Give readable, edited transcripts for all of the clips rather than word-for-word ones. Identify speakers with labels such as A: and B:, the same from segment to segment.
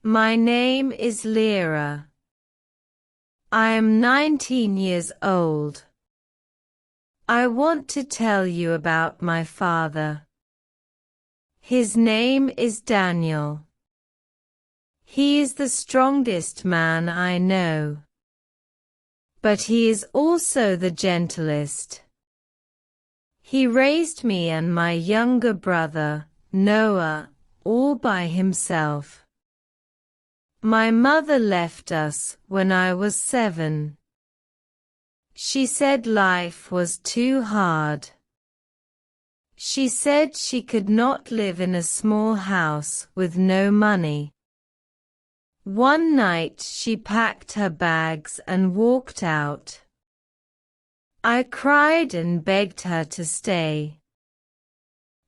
A: My name is Lira. I am 19 years old. I want to tell you about my father. His name is Daniel. He is the strongest man I know. But he is also the gentlest. He raised me and my younger brother, Noah, all by himself. My mother left us when I was 7. She said life was too hard. She said she could not live in a small house with no money. One night she packed her bags and walked out. I cried and begged her to stay.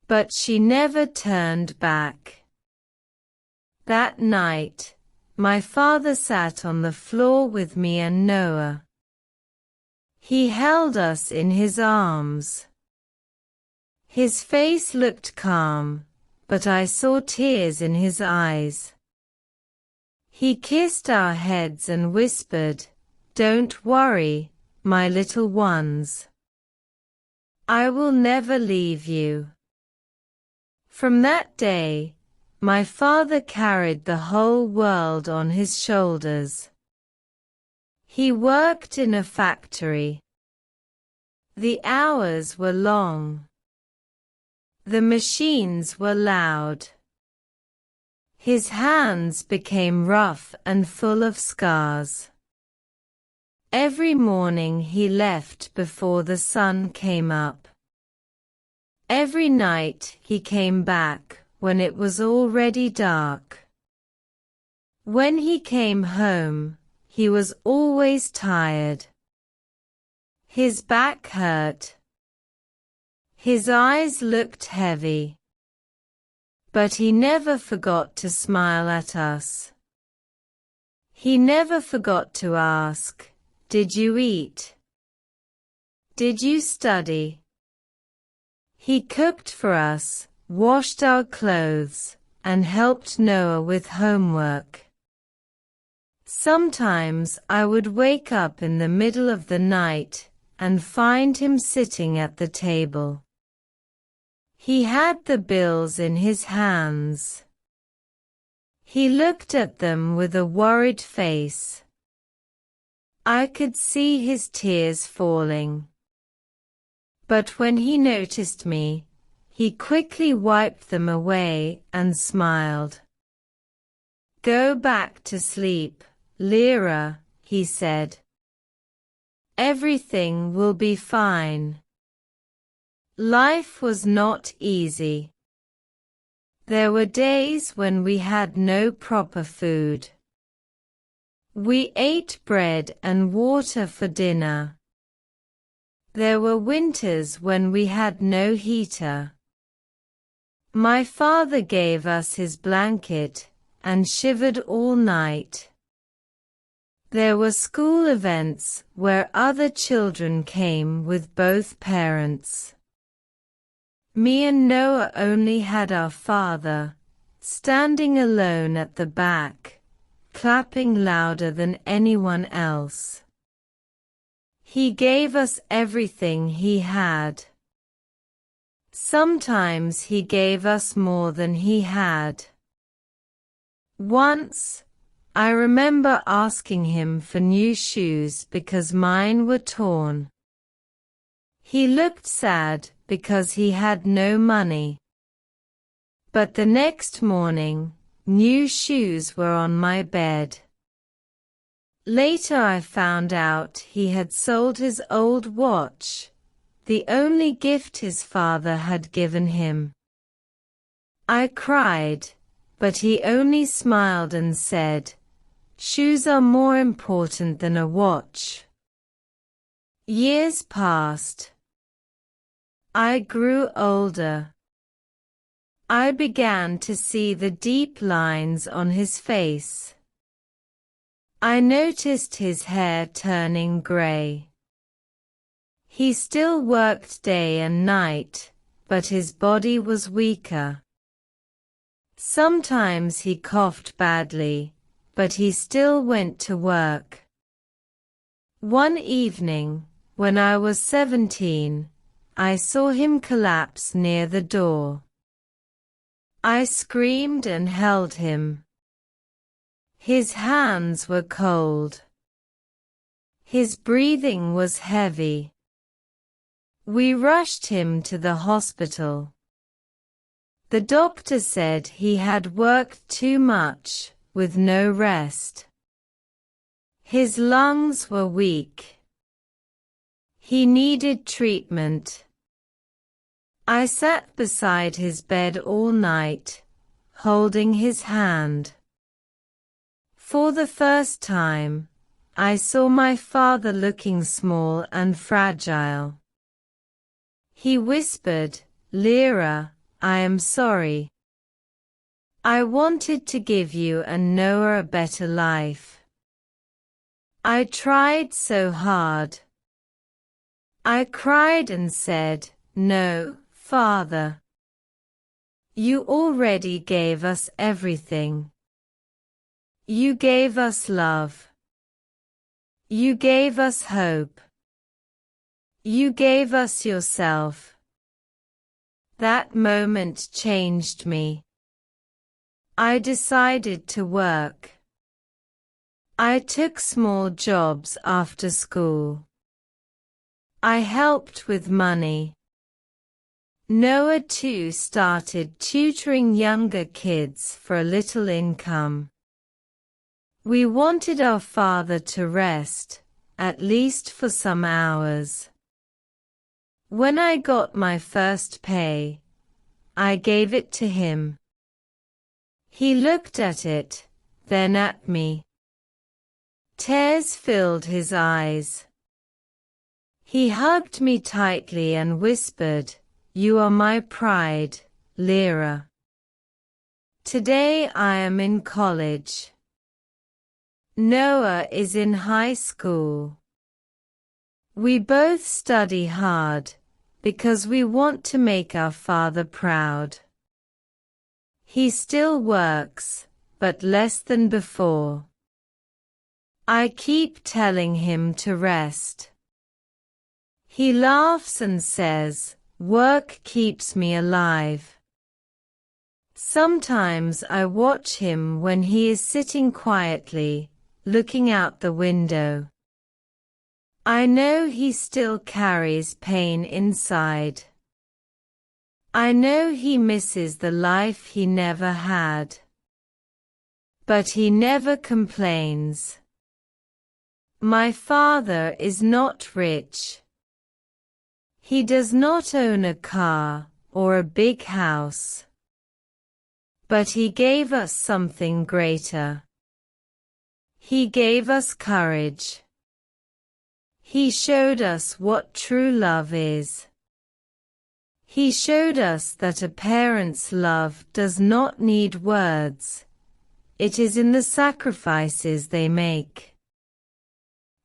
A: But she never turned back. That night, my father sat on the floor with me and Noah. He held us in his arms. His face looked calm, but I saw tears in his eyes. He kissed our heads and whispered, "Don't worry, my little ones. I will never leave you." From that day, my father carried the whole world on his shoulders. He worked in a factory. The hours were long. The machines were loud. His hands became rough and full of scars. Every morning he left before the sun came up. Every night he came back when it was already dark. When he came home, he was always tired. His back hurt. His eyes looked heavy. But he never forgot to smile at us. He never forgot to ask, "Did you eat? Did you study?" He cooked for us, washed our clothes, and helped Noah with homework. Sometimes I would wake up in the middle of the night and find him sitting at the table. He had the bills in his hands. He looked at them with a worried face. I could see his tears falling. But when he noticed me, he quickly wiped them away and smiled. "Go back to sleep, Lira," he said. "Everything will be fine." Life was not easy. There were days when we had no proper food. We ate bread and water for dinner. There were winters when we had no heater. My father gave us his blanket and shivered all night. There were school events where other children came with both parents. Me and Noah only had our father, standing alone at the back, clapping louder than anyone else. He gave us everything he had. Sometimes he gave us more than he had. Once, I remember asking him for new shoes because mine were torn. He looked sad because he had no money. But the next morning, new shoes were on my bed. Later I found out he had sold his old watch, the only gift his father had given him. I cried, but he only smiled and said, "Shoes are more important than a watch." Years passed. I grew older. I began to see the deep lines on his face. I noticed his hair turning gray. He still worked day and night, but his body was weaker. Sometimes he coughed badly, but he still went to work. One evening, when I was 17, I saw him collapse near the door. I screamed and held him. His hands were cold. His breathing was heavy. We rushed him to the hospital. The doctor said he had worked too much, with no rest. His lungs were weak. He needed treatment. I sat beside his bed all night, holding his hand. For the first time, I saw my father looking small and fragile. He whispered, "Lira, I am sorry. I wanted to give you and Noah a better life. I tried so hard." I cried and said, "No, Father. You already gave us everything. You gave us love. You gave us hope. You gave us yourself." That moment changed me. I decided to work. I took small jobs after school. I helped with money. Noah too started tutoring younger kids for a little income. We wanted our father to rest, at least for some hours. When I got my first pay, I gave it to him. He looked at it, then at me. Tears filled his eyes. He hugged me tightly and whispered, "You are my pride, Lira. Today I am in college. Noah is in high school. We both study hard, because we want to make our father proud. He still works, but less than before. I keep telling him to rest. He laughs and says, 'Work keeps me alive.' Sometimes I watch him when he is sitting quietly, looking out the window. I know he still carries pain inside. I know he misses the life he never had. But he never complains. My father is not rich. He does not own a car or a big house. But he gave us something greater. He gave us courage. He showed us what true love is. He showed us that a parent's love does not need words. It is in the sacrifices they make.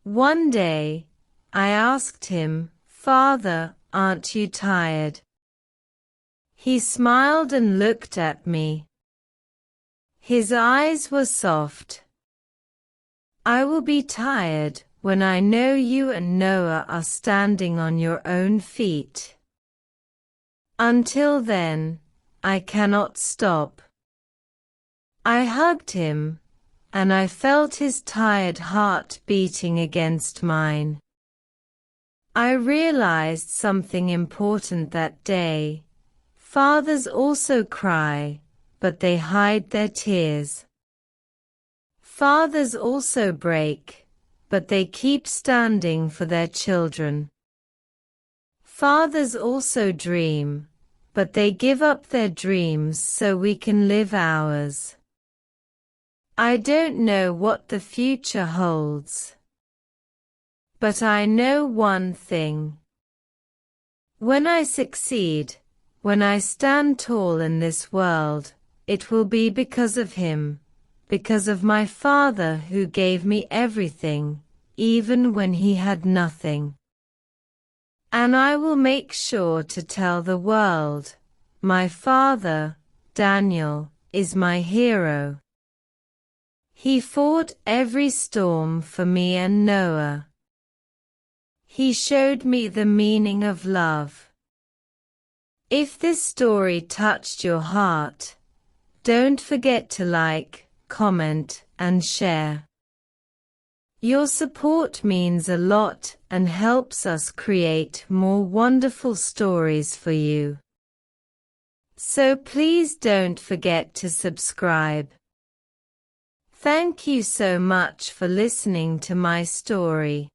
A: One day, I asked him, "Father, aren't you tired?" He smiled and looked at me. His eyes were soft. "I will be tired when I know you and Noah are standing on your own feet. Until then, I cannot stop." I hugged him, and I felt his tired heart beating against mine. I realized something important that day. Fathers also cry, but they hide their tears. Fathers also break, but they keep standing for their children. Fathers also dream, but they give up their dreams so we can live ours. I don't know what the future holds. But I know one thing. When I succeed, when I stand tall in this world, it will be because of him, because of my father who gave me everything, even when he had nothing. And I will make sure to tell the world, my father, Daniel, is my hero. He fought every storm for me and Noah. He showed me the meaning of love. If this story touched your heart, don't forget to like, comment, and share. Your support means a lot and helps us create more wonderful stories for you. So please don't forget to subscribe. Thank you so much for listening to my story.